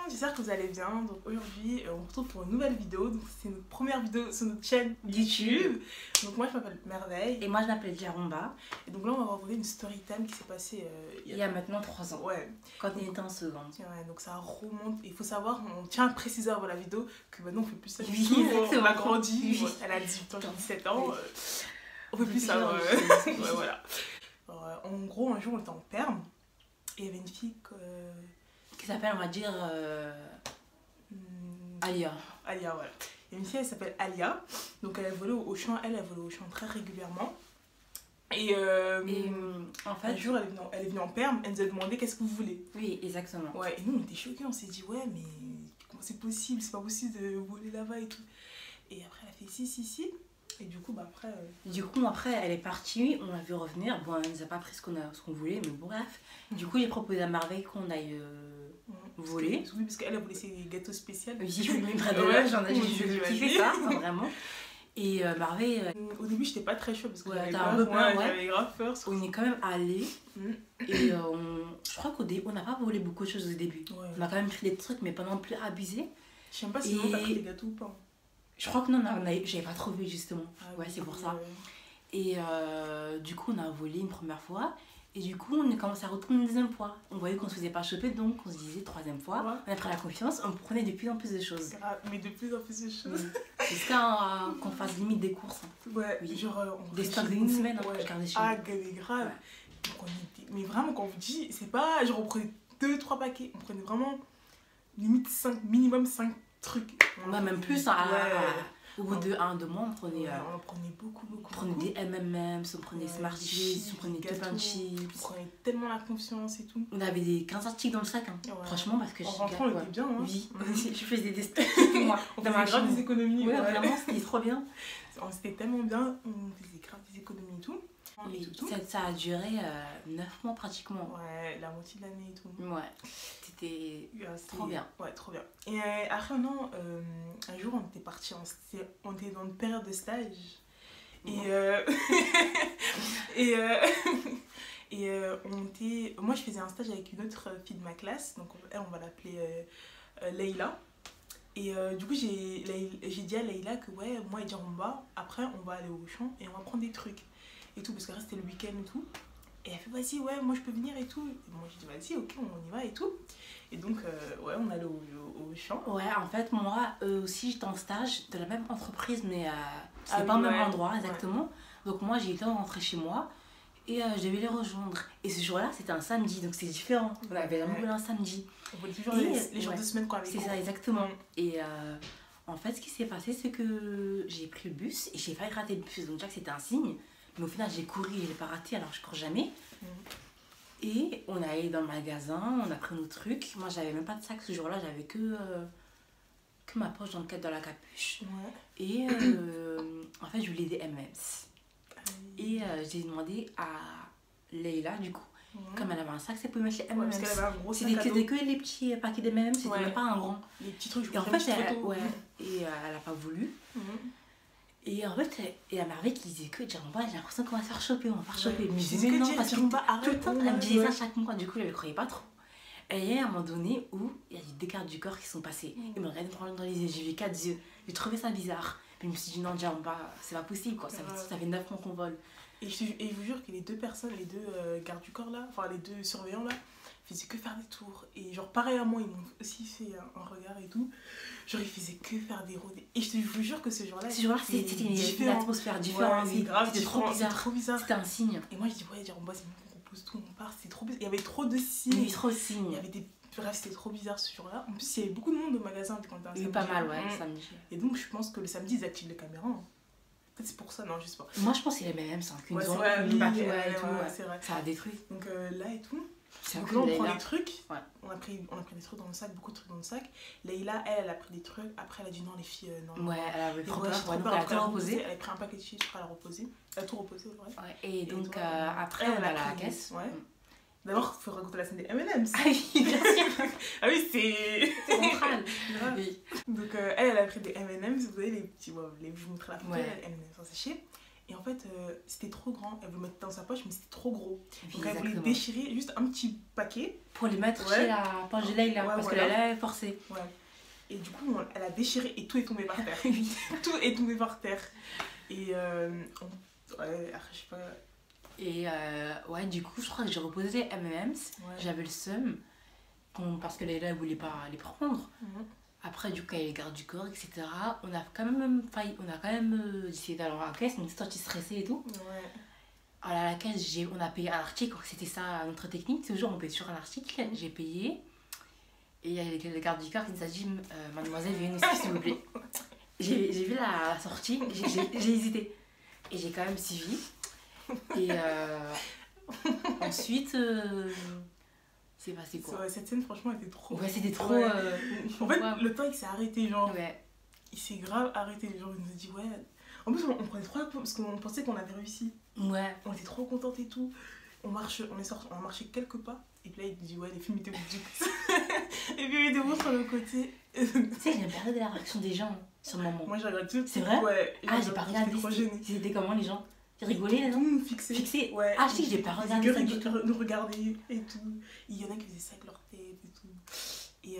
j'espère que vous allez bien. Donc aujourd'hui, on se retrouve pour une nouvelle vidéo. Donc c'est notre première vidéo sur notre chaîne YouTube. Donc moi je m'appelle Merveille. Et moi je m'appelle Jaromba. Et donc là on va raconter une story time qui s'est passée il y a maintenant 3 ans. Ouais. Quand on était en seconde. Ouais, donc ça remonte. Il faut savoir, on tient à préciser avant la vidéo que maintenant on fait plus ça. Oui, on a grandi. Oui. Ouais, elle a 18 ans, j'ai 17 ans. Oui. On fait plus ça. Ouais, voilà. Alors, en gros, un jour on était en perme. Et il y avait une fille qui s'appelle, on va dire, Alia. Alia, voilà. Il y a une fille, elle s'appelle Alia. Donc elle volait au champ, elle volait au champ très régulièrement. Et en fait, un jour, elle est venue en perme, elle nous a demandé qu'est-ce que vous voulez. Oui, exactement. Ouais, et nous on était choqués, on s'est dit ouais, mais comment c'est possible, c'est pas possible de voler là-bas et tout. Et après, elle a fait si. Et du coup, bah après. Après, elle est partie, on l'a vu revenir. Bon, elle nous a pas pris ce qu'on voulait, mais bon, bref. Du coup, il est proposé à Merveille qu'on aille voler. Oui, parce qu'elle a volé ses gâteaux spéciaux. Oui, je lui près de là, j'ai kiffé ça, vraiment. Et Merveille. Au début, j'étais pas très chaud parce que ouais, j'avais grave peur. On est quand même allé. Et je crois qu'au début, on n'a pas volé beaucoup de choses au début. Ouais. On a quand même pris des trucs, mais pas non plus abusé. Je sais même pas si t'as pris des gâteaux ou pas. Je crois que non, j'avais pas trouvé justement. Ouais, c'est pour ça. Et du coup, on a volé une première fois. Et du coup, on a commencé à retourner une deuxième fois. On voyait qu'on se faisait pas choper, donc on se disait troisième fois. Ouais. On a pris la confiance, on prenait de plus en plus de choses. Mais de plus en plus de choses. Jusqu'à qu'on fasse limite des courses. Ouais, oui. Genre. Des stocks d'une semaine, ouais. Je gardais chez mais grave. Ouais. Mais vraiment, quand on vous dit, c'est pas genre on prenait 2-3 paquets. On prenait vraiment limite 5, minimum 5 trucs. Ouais, même plus. Au bout de 1-2 mois, on prenait. On prenait beaucoup. On prenait des M&M's, on prenait Smarties, on prenait tout plein de chips. On prenait tellement la confiance et tout. On avait des 15 articles dans le sac, hein. Ouais. Franchement, parce que en rentrant, on était bien. Hein. Oui, je faisais des stocks. On faisait grave des économies. Ouais, vraiment, c'était trop bien. C'était tellement bien, on faisait grave des économies et tout. Oui, ça a duré 9 mois pratiquement. Ouais, la moitié de l'année et tout. Ouais, c'était trop bien. Ouais, trop bien. Et après, non, un jour, on était partis, on était dans une période de stage. Et, moi, je faisais un stage avec une autre fille de ma classe. Donc, elle, on va l'appeler Leïla. Et du coup, j'ai dit à Leïla que, ouais, moi et Jaromba, après, on va aller au champ et on va prendre des trucs. Et tout, parce que là c'était le week-end et tout. Et elle fait vas-y, ouais, moi je peux venir et tout. Et moi je dis vas-y, ok, on y va et tout. Et donc, ouais, on allait au champ. Ouais, en fait, moi aussi j'étais en stage de la même entreprise, mais c'est pas au même endroit exactement. Ouais. Donc, moi j'ai eu le temps de rentrer chez moi et je devais les rejoindre. Et ce jour-là, c'était un samedi, donc c'est différent. On avait la volé un samedi. On volait toujours les jours de semaine quand on avait cours. C'est ça, exactement. Et en fait, ce qui s'est passé, c'est que j'ai pris le bus et j'ai failli rater le bus. Donc, déjà que c'était un signe. Mais au final, j'ai couru et je l'ai pas raté, alors je cours jamais. Et on est allé dans le magasin, on a pris nos trucs. Moi, j'avais même pas de sac ce jour-là, j'avais que ma poche dans la capuche. Ouais. Et en fait, je voulais des M&M's. Et j'ai demandé à Leïla, du coup, comme elle avait un sac, c'est pour mettre les M&M's. C'était que les petits paquets d'M&M's, c'était même pas un grand. Les petits trucs, et en fait, elle a pas voulu. Et en fait, il y a Merveille qui disait que Jaromba, j'ai l'impression qu'on va se faire choper, on va faire choper. Mais je disais non, parce que tout le temps, elle me disait ça chaque mois, du coup, je ne le croyais pas trop. Et il y a un moment donné où il y a des gardes du corps qui sont passés. Ils me regardaient dans les yeux, j'ai vu 4 yeux. J'ai trouvé ça bizarre. Puis je me suis dit non, Jaromba, c'est pas possible, quoi. Ça fait 9 mois qu'on vole. Et je vous jure que les deux personnes, les deux gardes du corps là, enfin les deux surveillants là, faisaient que faire des tours. Et genre pareil à moi, ils m'ont aussi fait un regard et tout. Genre ils faisaient que faire des rôdes. Et je vous jure que ce jour-là, c'était une atmosphère différente. Ouais, grave, c'était trop bizarre. C'était un signe. Et moi je dis ouais, Jaromba, c'est bon qu'on repose tout, on part. C'était trop bizarre. Il y avait trop de signes. Oui, trop de signes. Il y avait des... Bref, c'était trop bizarre ce jour-là. En plus, il y avait beaucoup de monde au magasin quand on était samedi. Pas mal, ouais, samedi. Et donc je pense que le samedi, ils activent les caméras. Peut-être c'est pour ça, non, je sais pas. Moi je pense qu'il y a même ça, qu'une zone, c'est vrai. Ça a détruit. Donc là et tout. Donc là, on prend des trucs. Ouais. On a pris des trucs dans le sac, beaucoup de trucs dans le sac. Leïla, elle a pris des trucs. Après, elle a dit non, les filles, non. Ouais, elle avait trop peur. Elle a tout reposé. Elle a pris un paquet de chips, après elle a reposé. Elle a tout reposé, ouais. Ouais, et donc après, on a la caisse. Ouais. D'abord, il faut raconter la scène des M&M's. Ah oui, bien sûr. Ah oui, c'est central. Oui. Donc elle a pris des M&M's. Vous voyez les petits, je vous montrerai la photo, les M&M's en sachet. Et en en fait, c'était trop grand. Elle voulait le mettre dans sa poche, mais c'était trop gros. Donc, elle voulait Exactement. déchirer juste un petit paquet. Pour les mettre Ouais. chez la poche de Leïla, Ouais, parce voilà. que Leïla est forcée. Ouais. Et du coup, elle a déchiré et tout est tombé par terre. Oui. Tout est tombé par terre. Et ouais, après, je sais pas. Et ouais, du coup, je crois que j'ai reposé les M&M's. Ouais. J'avais le seum, parce que Leïla ne voulait pas les prendre. Mhm. Après, du coup, il y a les gardes du corps, etc. On a quand même failli, on a quand même essayé d'aller à la caisse, mais on était sortis stressés et tout. Ouais. Alors, à la caisse, on a payé un article, c'était ça notre technique. Ce jour, on paye sur un article, j'ai payé. Et il y a les gardes du corps qui nous a dit mademoiselle, venez ici, s'il vous plaît. J'ai vu la sortie, j'ai hésité. Et j'ai quand même suivi. Et ensuite, c'est passé quoi. Ouais, cette scène, franchement, était trop. Ouais, c'était trop. Ouais. En fait, wow. le temps, il s'est arrêté, genre. Ouais. Il s'est grave arrêté. Genre, il nous a dit, ouais. En plus, on prenait trop la peau parce qu'on pensait qu'on avait réussi. Ouais. On était trop contentes et tout. On a marché quelques pas. Et puis là, il nous dit, ouais, les films étaient beaux. Et puis, il était beau sur le côté. Tu sais, j'ai pas regardé la réaction des gens sur le moment. Moi, j'ai regardé tout. C'est vrai? Ouais. Ah, j'ai pas regardé. J'étais trop gênée. C'était comment les gens? Ils rigolaient, Tout non? le monde fixé. Fixé? Ouais. Ah, je sais que j'ai pas regardé ça du tout. Nous regarder et tout. Il y en a qui faisaient ça avec leur tête et tout. Et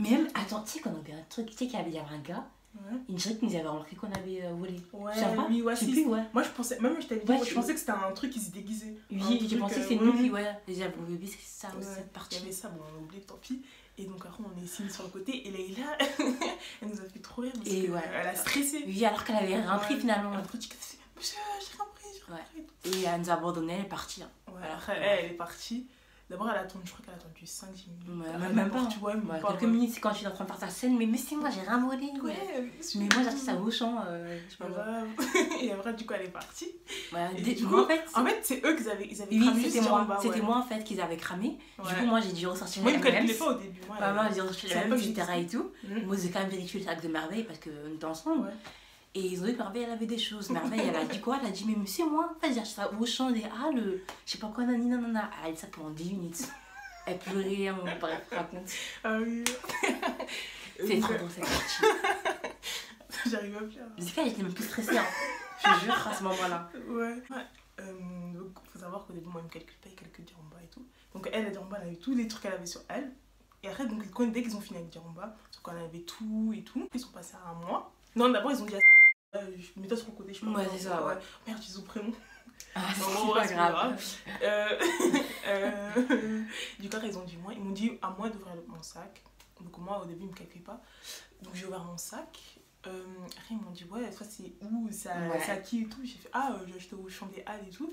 Mais même, attends, tu sais qu'on avait un truc, tu sais qu'il y avait un gars, ouais. une dirait qu'il nous avait remarqué qu'on avait volé. Ouais, Je sais pas, oui, ouais, je sais si. plus, ouais. Moi, je pensais, même je t'avais dit, Ouais, moi, je pensais que c'était un truc qui se déguisait. Oui, j'ai pensé que c'est nous qui, ouais, déjà, bon, bébé, c'est ça, Ouais, cette il y partie. avait ça, bon, on a oublié, tant pis. Et donc, après, on est signé sur le côté. Et Leïla, elle nous a fait trop rire parce Et qu'elle ouais. a stressé. Oui, alors qu'elle avait rien pris Ouais. finalement. Après, tu fais, monsieur, j'ai rien pris, j'ai rien Ouais. pris. et tout. Et elle nous a abandonné, elle est partie. Hein. Ouais, Alors, après, ouais. elle est partie. D'abord, elle a attendu, je crois qu'elle a attendu 5-10 minutes. Ouais, Elle même pas. Tu vois, même Ouais, pas. quelques Ouais. minutes, c'est quand tu es en train de faire ta scène, mais c'est moi, j'ai rien volé. Ouais, Mais moi, j'ai acheté ça au champ, je sais pas moi. grave. Et après, du coup, elle est partie. Ouais, Et du moi, coup, en fait, c'est eux qu'ils avaient oui, cramé c'était juste moi. en bas, C'était ouais. moi en fait qu'ils avaient cramé. Du Ouais. coup, moi j'ai dû ressortir Moi, les ils me calculaient M&M's. pas au début. Ouais, Maman, j'ai ressorti les Je savais pas M&M's, que etc. et tout. Mhm. Moi, j'ai quand même vérifié le sac de Merveille parce qu'on était ensemble. Ouais. Et ils ont vu que Merveille, elle avait des choses. Merveille, elle a dit quoi? Elle a dit, mais c'est moi. En fait, j'ai acheté ça au champ. Des je sais pas quoi, nanana, nanana. Elle a dit ça pendant 10 minutes. Elle pleurait, hein, bref, raconte. Ah oui. C'est trop drôle cette partie. J'arrive à pleurer. Jessica, j'étais même plus stressée, hein. Je jure, à ce moment-là. Ouais. Donc, faut savoir qu'au début, moi, elle me payait quelques dirhams et tout. Donc, elle, dirhams, elle avait tous les trucs qu'elle avait sur elle. Et après, donc, dès qu'ils ont fini avec dirhams, donc, elle avait tout et tout. Ils sont passés à moi. Non, d'abord, ils ont dit je mets toi sur le côté, je sais pas. Ouais, c'est ça, ouais. Merde, ils ont prénom. Ah, Non, c'est pas c'est grave. Du coup, ils ont dit moi. Ils m'ont dit à moi d'ouvrir mon sac. Donc, moi, au début, ils me calculaient pas. Donc, j'ai ouvert mon sac. Après, ils m'ont dit, ouais, ça c'est où, ça, Ouais. c'est à qui et tout. J'ai fait, j'ai acheté au champ des Halles et tout.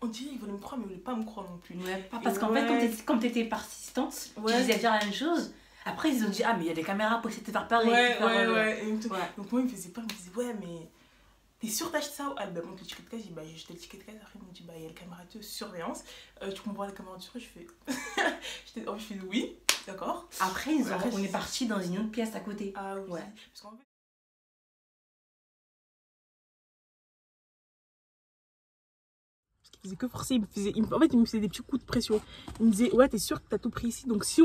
On dirait qu'ils voulaient me croire, mais ils voulaient pas me croire non plus. Ouais, parce qu'en Ouais. fait, comme t'étais persistante, Ouais. tu disais dire la même chose. Après, ils ont dit, mais il y a des caméras pour essayer de te faire peur. Ouais, et te faire, ouais. Et tout. ouais. Donc, moi, ils me faisaient peur, ils me disaient, ouais, mais t'es sûre d'acheter ça? Ah, bah, montre le ticket de caisse. J'ai dit, j'ai jeté le ticket de caisse. Après, ils m'ont dit, il y a les caméras de surveillance. Tu comprends les caméras de surveillance? Je fais oui, d'accord. Après, Après, on est parti dans une autre pièce à côté. Ah oui. Ouais. Parce qu'en fait, il faisait que forcer, en fait il me faisait des petits coups de pression. Il me disait, ouais, t'es sûr que t'as tout pris ici? Donc si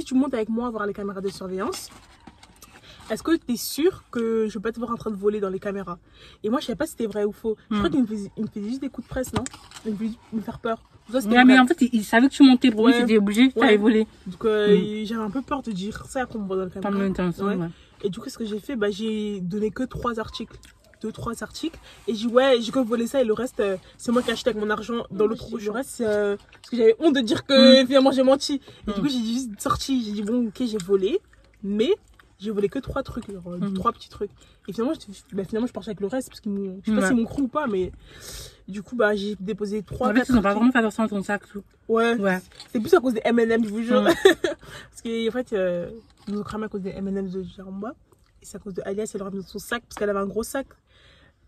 tu montes avec moi voir les caméras de surveillance, est-ce que t'es sûr que je vais pas te voir en train de voler dans les caméras? Et moi je savais pas si c'était vrai ou faux. Je crois qu'il me faisait juste des coups de presse, non? Il me faisait me faire peur. Toi, Ouais, mais en fait, il savait que tu montais pour lui, Ouais. c'était obligé, tu Ouais. allais voler. Donc j'avais un peu peur de dire ça qu'on me voit dans les Pas caméras. même temps ensemble, Ouais. ouais. Et du coup, ce que j'ai fait, j'ai donné que 3 articles. 2-3 articles. Et j'ai dit, ouais, j'ai que volé ça et le reste, c'est moi qui ai acheté avec mon argent dans l'autre rouge. Le reste, parce que j'avais honte de dire que finalement j'ai menti. Et du coup, j'ai juste sorti, j'ai dit, bon, ok, j'ai volé, mais j'ai volé que 3 trucs, genre 3 petits trucs. Et finalement, je partais avec le reste, parce qu'ils je sais pas s'ils m'ont cru ou pas, mais du coup, j'ai déposé 3 En fait, ils ont pas vraiment fait attention à ton sac, tout. Ouais, Ouais. c'est plus à cause des M&M, je vous jure. Parce qu'en fait, ils nous ont cramé à cause des M&M de Jaramba. Et c'est à cause de Alias, elle leur a mis dans son sac, parce qu'elle avait un gros sac.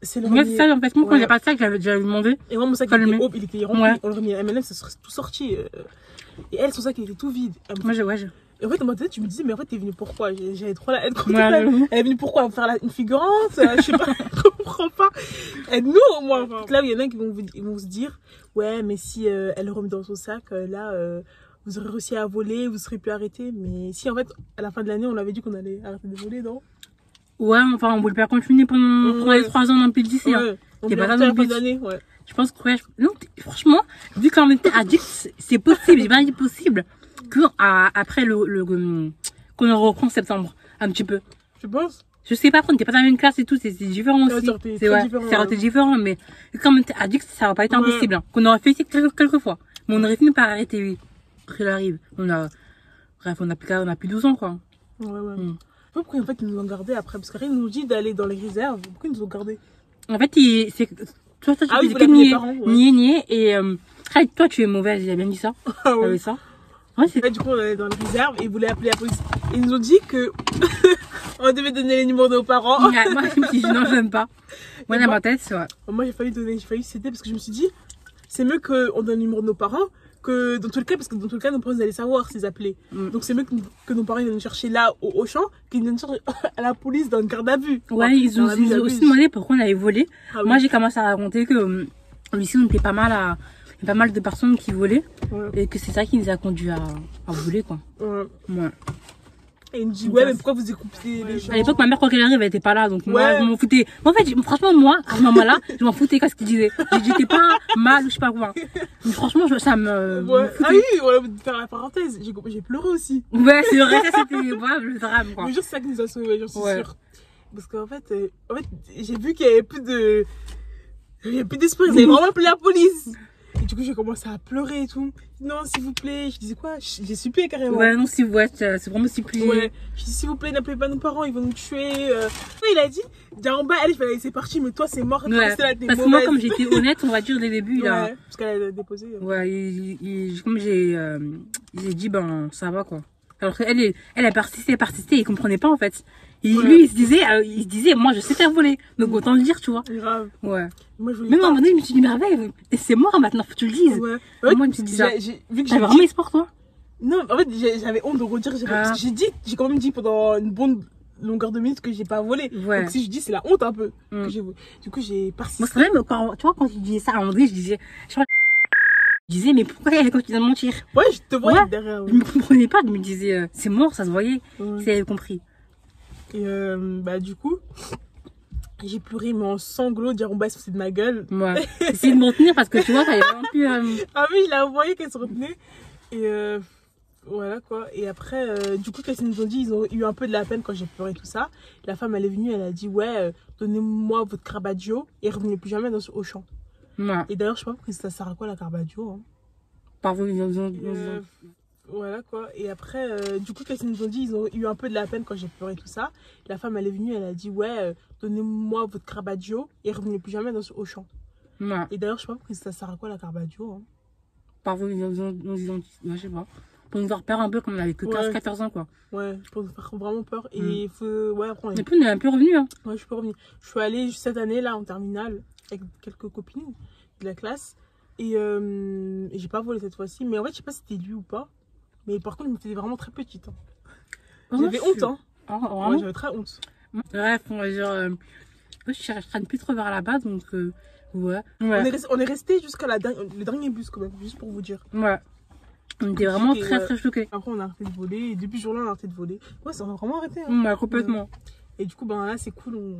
C'est Ouais, c'est ça, en fait, moi, quand Ouais. il n'y a pas de sac, j'avais déjà demandé. Et moi, mon sac, Pas le il était mien. haut, il était rempli. Ouais. On leur a mis un M&M, ça serait tout sorti. Et elle, son sac, il était tout vide. Moi, ouais. Et en fait, dans ma tête, tu me disais, mais en fait, t'es venue pourquoi? J'avais trop la haine contre Ouais, elle. j'avoue. Elle est venue pourquoi? Faire une figurante? Je sais pas, je comprends pas. Aide-nous au moins. Là où il y en a qui vont se dire, ouais, mais si elle le remet dans son sac, vous aurez réussi à voler, vous serez plus arrêté. Mais si en fait, à la fin de l'année, on avait dit qu'on allait arrêter de voler, non? Ouais, enfin, on voulait pas continuer pendant les 3 ans dans le lycée. Hein. On T'es pas voulait dans le la fin but. d'année, ouais. Je pense que, ouais, non, franchement, vu qu'on était addict, c'est possible, j'ai bien dit possible, que après qu'on en reprend en septembre, un petit peu. Tu penses? Je sais pas, on n'était pas dans la même classe et tout, c'est différent aussi. Ça aurait été C'est très ouais, différent, ça aurait été ouais. différent, mais quand on était addict, ça aurait pas été impossible. Hein. Qu'on aurait fait quelques fois. Mais on aurait fini par arrêter, oui. Après, il arrive. Bref, on a plus 12 ans, quoi. Ouais. Je sais pas pourquoi en fait ils nous ont gardés après, parce qu'après ils nous ont dit d'aller dans les réserves. Pourquoi ils nous ont gardés? En fait, toi, tu Ah oui, faisais vous que l'appelez nier, parents, ouais. nier, et, toi, tu es mauvaise, il a bien dit ça. Ah ouais. Oui, ça. Ouais, c'est Et du coup on allait dans les réserves et ils voulaient appeler la police. Ils nous ont dit que on devait donner les numéros de nos parents. Ouais, moi, je me suis dit, non, j'aime pas. Moi, dans ma tête, c'est vrai. Moi j'ai failli céder parce que je me suis dit, c'est mieux qu'on donne le numéro de nos parents que dans tout le cas, parce que dans tout le cas, nos parents ils allaient savoir s'ils appelaient. Donc c'est mieux que nos parents ils viennent nous chercher là au champ qu'ils viennent nous chercher à la police dans le garde à vue. Ouais, ils ont aussi demandé pourquoi on avait volé. Ah oui. Moi, j'ai commencé à raconter que ici, on était pas mal de personnes qui volaient. Ouais. Et que c'est ça qui nous a conduit à voler, quoi. Ouais. Ouais. Et il me dit, ouais, mais pourquoi vous écoutez les gens? À l'époque, ma mère, quand elle arrive, elle était pas là. Donc, moi, Ouais. je m'en foutais. En fait, franchement, moi, à ce moment-là, je m'en foutais qu'est-ce qu'il disait. J'étais pas mal ou je sais pas quoi. Mais franchement, ça me Ouais. foutait. Ah oui, on va faire la parenthèse. J'ai pleuré aussi. Ouais, c'est vrai, ça, c'était le drame, quoi. Je jure, c'est ça qui nous a sauvés, j'en suis Ouais. sûre. Parce qu'en fait, j'ai vu qu'il y avait plus d'espoir. Ils avaient vraiment appelé la police. Et du coup, j'ai commencé à pleurer et tout. Non, s'il vous plaît. Je disais quoi? J'ai supplié carrément. Ouais, non, c'est vraiment supplié. Ouais. Je dis, s'il vous plaît, n'appelez pas nos parents, ils vont nous tuer. Il a dit, Djaromba, elle, c'est parti, mais toi, c'est mort. Ouais. Reste là, t'es Parce que moi, mauvaise. comme j'étais honnête, on va dire dès le début, là. Ouais, parce qu'elle a déposé. Ouais, comme j'ai dit, ben, ça va, quoi. Alors qu'elle, elle a persisté, il comprenait pas, en fait. Et Ouais. lui, il se disait, moi, je sais faire voler. Donc, autant le dire, tu vois. Grave. Ouais. Moi, je voulais Même à un pas. moment donné, je me suis dit, merveille, c'est mort maintenant, faut que tu le dises. Ouais. Moi, je me suis dit ça. Vu que T'avais j'ai vraiment dit... espoir, toi? Non, en fait, j'avais honte de redire. Ah. Parce que j'ai quand même dit pendant une bonne longueur de minutes que j'ai pas volé. Ouais. Donc si je dis, c'est la honte un peu. Mm. Que j'ai volé. Du coup, j'ai persisté. Moi, c'est vrai, mais quand, tu vois, quand tu disais ça à André, je disais, mais pourquoi elle continue de mentir? Ouais, je te voyais Ouais. derrière. Je me comprenais pas, je me disais, c'est mort, ça se voyait. Ouais. Si elle avait compris. Et bah, du coup, j'ai pleuré, mais en sanglots, Djaromba, c'est de ma gueule. Ouais. Essayez de m'en tenir parce que tu vois, t'avais vraiment plus. Ah oui, je l'ai envoyé qu'elle se retenait. Et voilà quoi. Et après, du coup, qu'est-ce qu'ils nous ont dit? Ils ont eu un peu de la peine quand j'ai pleuré tout ça. La femme, elle est venue, elle a dit, ouais, donnez-moi votre carbadio et revenez plus jamais au champ. Ouais. Et d'ailleurs, je sais pas pourquoi ça sert à quoi la carbadio. Hein. Pardon, Voilà quoi. Et après, du coup, qu'est-ce qu'ils nous ont dit? Ils ont eu un peu de la peine quand j'ai pleuré tout ça. La femme, elle est venue, elle a dit, ouais, donnez-moi votre carbadio et revenez plus jamais au champ. Ouais. Et d'ailleurs, je sais pas pourquoi ça sert à quoi la carbadio. Hein. Pardon, je sais pas. Pour nous faire peur un peu, comme on avait que 15-14 ans, quoi. Ouais, pour nous faire vraiment peur. Et il faut. Ouais, après, Et puis, on est un peu revenu, hein. ouais, je suis pas revenue. Je suis allée cette année là en terminale avec quelques copines de la classe. Et j'ai pas volé cette fois-ci. Mais en fait, je sais pas si c'était lui ou pas. Mais par contre, j'étais vraiment très petite. Hein. J'avais honte, hein. Ah, Ouais, vraiment? j'avais très honte. Bref, on va dire. Je traîne plus trop vers là-bas, donc. Ouais. On est resté jusqu'à le dernier bus quand même, juste pour vous dire. Ouais. On était vraiment Choqués, très ouais. très choqués. Après, on a arrêté de voler. Et depuis ce jour-là, on a arrêté de voler. Ouais, ça on a vraiment arrêté. Hein. Ouais, complètement. Et du coup, ben là, c'est cool.